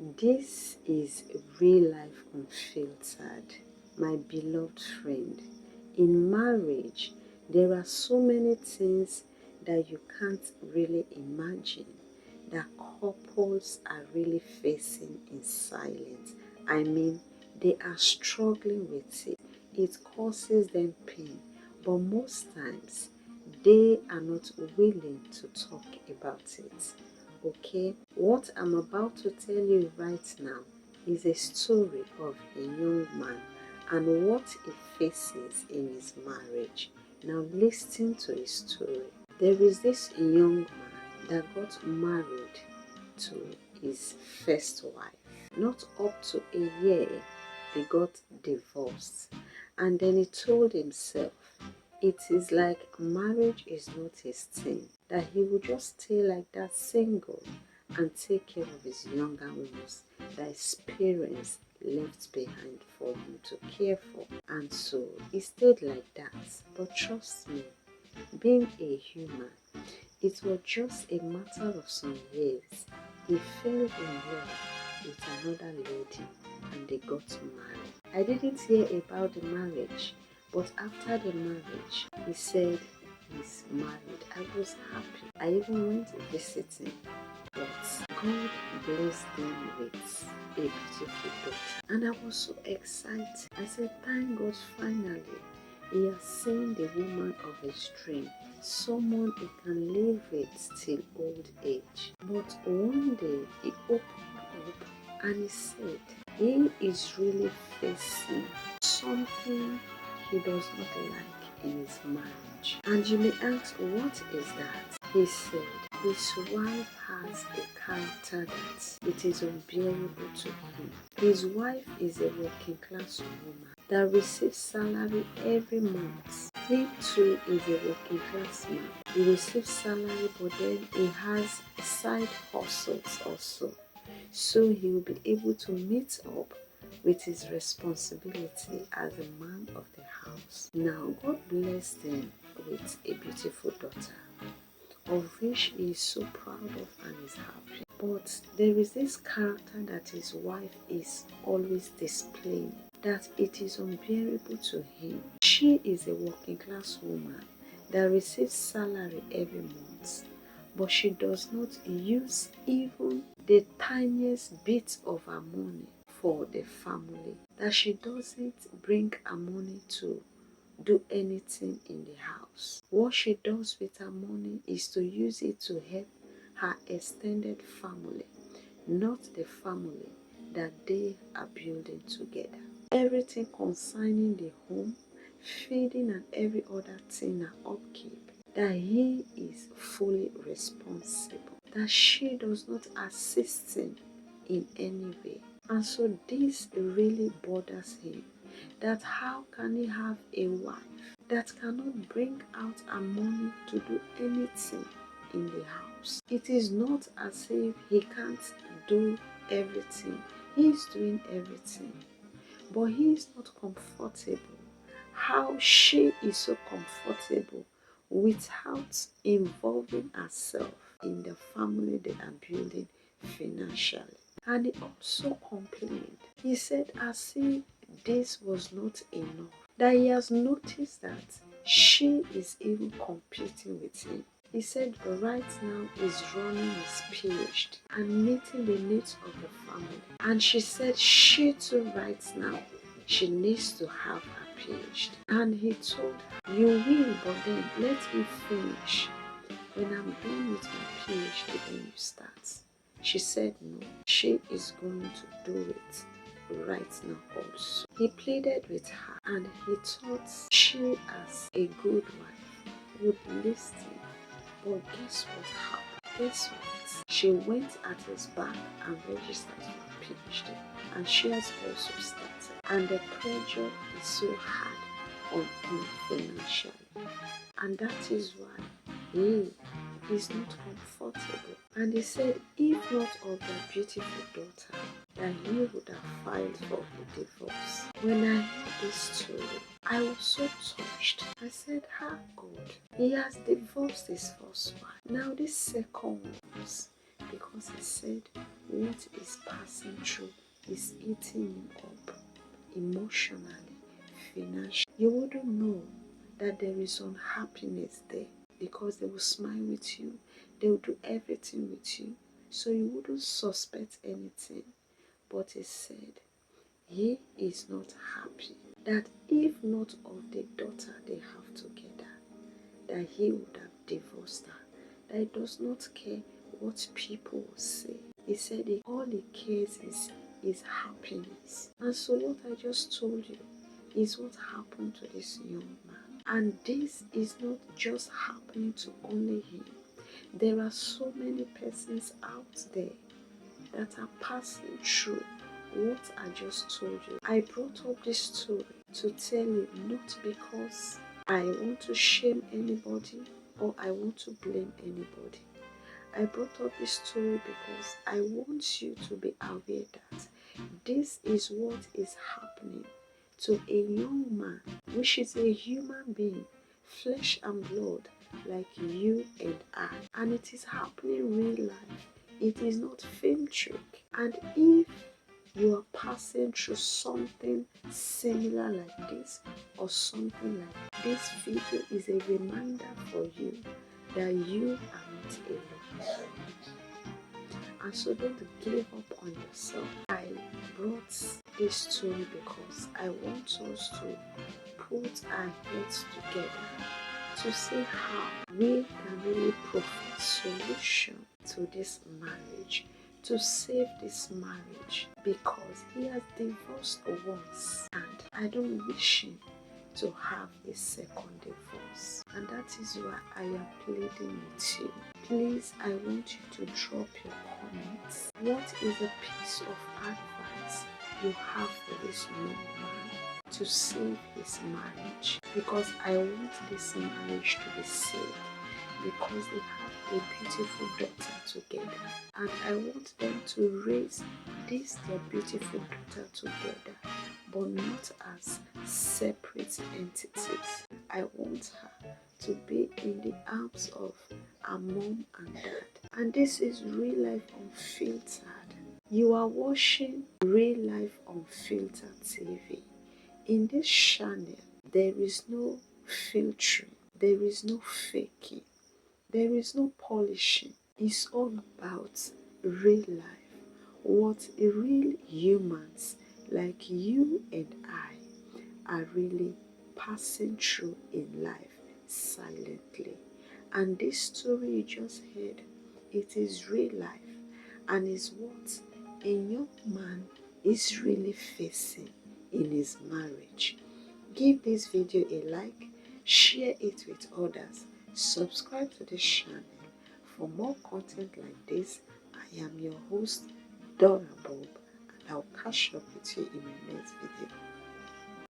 This is Real Life Unfiltered, my beloved friend. In marriage, there are so many things that you can't really imagine that couples are really facing in silence. I mean, they are struggling with it. It causes them pain, but most times they are not willing to talk about it. Okay, what I'm about to tell you right now is a story of a young man and what he faces in his marriage. Now listen to his story. There is this young man that got married to his first wife. Not up to a year, they got divorced. And then he told himself, it is like marriage is not his thing, that he would just stay like that single and take care of his younger ones that his parents left behind for him to care for. And so he stayed like that. But trust me, being a human, it was just a matter of some years. He fell in love with another lady and they got married. I didn't hear about the marriage, but after the marriage, he said he's married. I was happy. I even went to visit him. But God blessed them with a beautiful daughter. And I was so excited. I said, thank God, finally, he has seen the woman of his dream. Someone he can live with till old age. But one day, he opened up and he said, he is really facing something he does not like in his marriage. And you may ask, what is that? He said, his wife has a character that it is unbearable to him. His wife is a working class woman that receives salary every month. He too is a working class man. He receives salary, but then he has side hustles also. So he will be able to meet up with his responsibility as a man of the house. Now, God blessed him with a beautiful daughter, of which he is so proud of and is happy. But there is this character that his wife is always displaying, that it is unbearable to him. She is a working class woman that receives salary every month, but she does not use even the tiniest bit of her money for the family, that she doesn't bring her money to do anything in the house. What she does with her money is to use it to help her extended family, not the family that they are building together. Everything concerning the home, feeding and every other thing and upkeep, that he is fully responsible, that she does not assist him in any way. And so this really bothers him, that how can he have a wife that cannot bring out her money to do anything in the house? It is not as if he can't do everything. He is doing everything, but he is not comfortable. How she is so comfortable without involving herself in the family they are building financially. And he also complained. He said as if this was not enough, that he has noticed that she is even competing with him. He said right now he's running his PhD and meeting the needs of the family. And she said she too right now, she needs to have a PhD. And he told her, you will, but then let me finish. When I'm done with my PhD, then you start. She said no, she is going to do it right now also. He pleaded with her and he thought she as a good wife would listen. But guess what happened? Guess what? She went at his back and registered for PhD, and she has also started. And the pressure is so hard on him financially. And that is why he is not comfortable. And he said, if not of their beautiful daughter, that he would have filed for a divorce. When I heard this story, I was so touched. I said, how God, he has divorced his first wife. Now this second one, because he said what is passing through is eating him up emotionally, financially. You wouldn't know that there is unhappiness there because they will smile with you, they will do everything with you, so you wouldn't suspect anything. But he said he is not happy, that if not of the daughter they have together, that he would have divorced her, that he does not care what people will say. He said all he cares is happiness. And so what I just told you is what happened to this young man. And this is not just happening to only him. There are so many persons out there that are passing through what I just told you. I brought up this story to tell you, not because I want to shame anybody or I want to blame anybody. I brought up this story because I want you to be aware that this is what is happening to a young man, which is a human being, flesh and blood, like you and I. And it is happening in real life. It is not film trick. And if you are passing through something similar like this or something like this, video is a reminder for you that you are not alone. And so don't give up on yourself. I brought this story because I want us to put our heads together to see how we can really provide solution to this marriage, to save this marriage, because he has divorced once and I don't wish him to have a second divorce. And that is why I am pleading with you. Please, I want you to drop your comments. What is a piece of advice you have for this young man to save his marriage? Because I want this marriage to be saved, because they have a beautiful daughter together, and I want them to raise their beautiful daughter together, but not as separate entities. I want her to be in the arms of her mom and dad. And this is Real Life Unfiltered. You are watching Real Life Unfiltered TV. In this channel, there is no filtering, there is no faking, there is no polishing. It's all about real life. What real humans like you and I are really passing through in life silently. And this story you just heard, it is real life and is what a young man is really facing in his marriage. Give this video a like, share it with others, subscribe to this channel for more content like this. I am your host, Dora Bob, and I'll catch up with you in my next video.